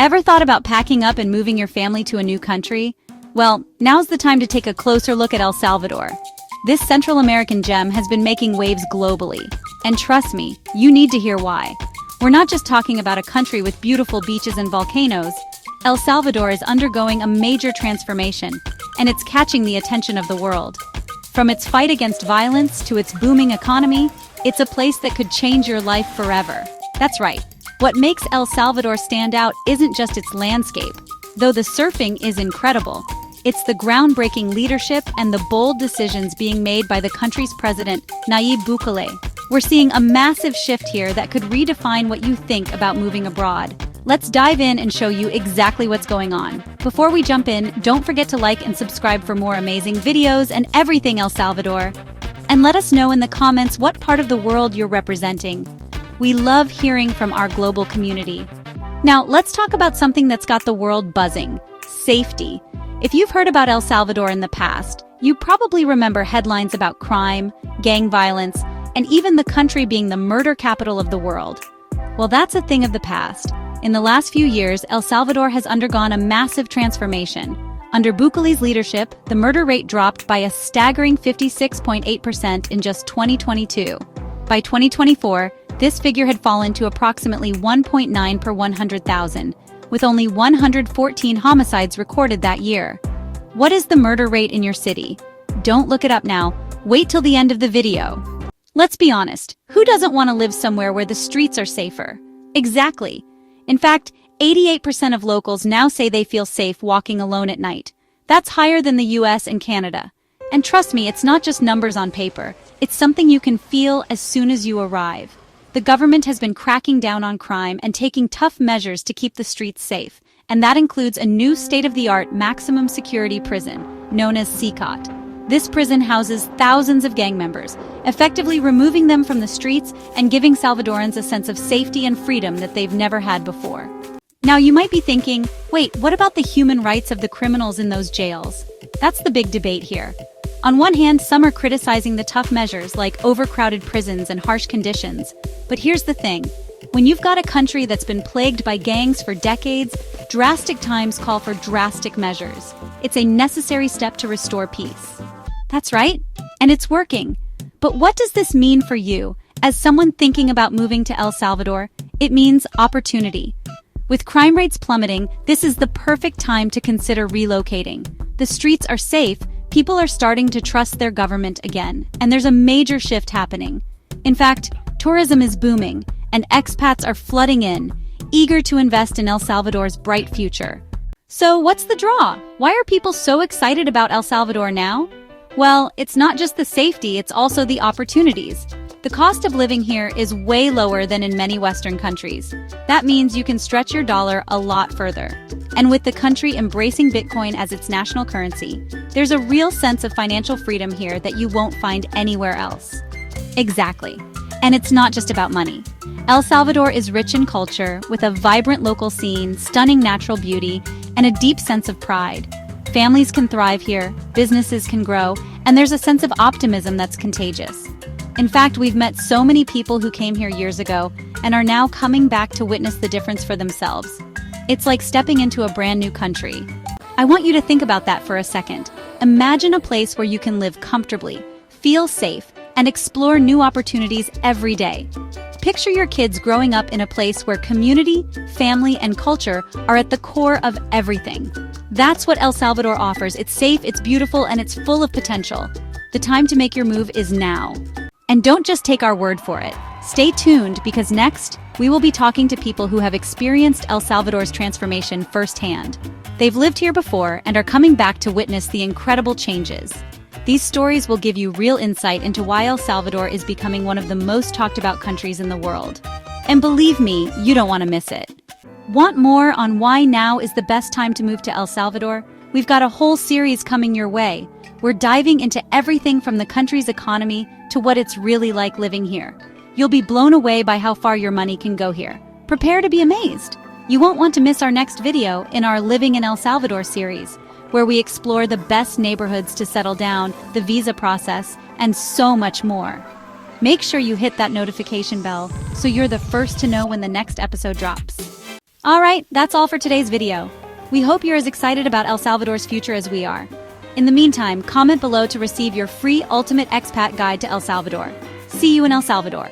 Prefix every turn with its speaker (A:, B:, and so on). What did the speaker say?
A: Ever thought about packing up and moving your family to a new country? Well, now's the time to take a closer look at El Salvador. This Central American gem has been making waves globally. And trust me, you need to hear why. We're not just talking about a country with beautiful beaches and volcanoes. El Salvador is undergoing a major transformation, and it's catching the attention of the world. From its fight against violence to its booming economy, it's a place that could change your life forever. That's right. What makes El Salvador stand out isn't just its landscape, though the surfing is incredible. It's the groundbreaking leadership and the bold decisions being made by the country's president, Nayib Bukele. We're seeing a massive shift here that could redefine what you think about moving abroad. Let's dive in and show you exactly what's going on. Before we jump in, don't forget to like and subscribe for more amazing videos and everything El Salvador. And let us know in the comments what part of the world you're representing. We love hearing from our global community. Now, let's talk about something that's got the world buzzing: safety. If you've heard about El Salvador in the past, you probably remember headlines about crime, gang violence, and even the country being the murder capital of the world. Well, that's a thing of the past. In the last few years, El Salvador has undergone a massive transformation. Under Bukele's leadership, the murder rate dropped by a staggering 56.8% in just 2022. By 2024, this figure had fallen to approximately 1.9 per 100,000, with only 114 homicides recorded that year. What is the murder rate in your city? Don't look it up now. Wait till the end of the video. Let's be honest, who doesn't want to live somewhere where the streets are safer? Exactly. In fact, 88% of locals now say they feel safe walking alone at night. That's higher than the US and Canada. And trust me, it's not just numbers on paper. It's something you can feel as soon as you arrive. The government has been cracking down on crime and taking tough measures to keep the streets safe, and that includes a new state-of-the-art maximum security prison, known as CCOT. This prison houses thousands of gang members, effectively removing them from the streets and giving Salvadorans a sense of safety and freedom that they've never had before. Now, you might be thinking, wait, what about the human rights of the criminals in those jails? That's the big debate here. On one hand, some are criticizing the tough measures like overcrowded prisons and harsh conditions. But here's the thing. When you've got a country that's been plagued by gangs for decades, drastic times call for drastic measures. It's a necessary step to restore peace. That's right, and it's working. But what does this mean for you? As someone thinking about moving to El Salvador, it means opportunity. With crime rates plummeting, this is the perfect time to consider relocating. The streets are safe, people are starting to trust their government again, and there's a major shift happening. In fact, tourism is booming, and expats are flooding in, eager to invest in El Salvador's bright future. So what's the draw? Why are people so excited about El Salvador now? Well, it's not just the safety, it's also the opportunities. The cost of living here is way lower than in many Western countries. That means you can stretch your dollar a lot further. And with the country embracing Bitcoin as its national currency, there's a real sense of financial freedom here that you won't find anywhere else. Exactly. And it's not just about money. El Salvador is rich in culture, with a vibrant local scene, stunning natural beauty, and a deep sense of pride. Families can thrive here, businesses can grow, and there's a sense of optimism that's contagious. In fact, we've met so many people who came here years ago and are now coming back to witness the difference for themselves. It's like stepping into a brand new country. I want you to think about that for a second. Imagine a place where you can live comfortably, feel safe, and explore new opportunities every day. Picture your kids growing up in a place where community, family, and culture are at the core of everything. That's what El Salvador offers. It's safe, it's beautiful, and it's full of potential. The time to make your move is now. And don't just take our word for it. Stay tuned, because next, we will be talking to people who have experienced El Salvador's transformation firsthand. They've lived here before and are coming back to witness the incredible changes. These stories will give you real insight into why El Salvador is becoming one of the most talked about countries in the world. And believe me, you don't want to miss it. Want more on why now is the best time to move to El Salvador? We've got a whole series coming your way. We're diving into everything from the country's economy to what it's really like living here. You'll be blown away by how far your money can go here. Prepare to be amazed. You won't want to miss our next video in our Living in El Salvador series, where we explore the best neighborhoods to settle down, the visa process, and so much more. Make sure you hit that notification bell so you're the first to know when the next episode drops. Alright, that's all for today's video. We hope you're as excited about El Salvador's future as we are. In the meantime, comment below to receive your free Ultimate Expat Guide to El Salvador. See you in El Salvador.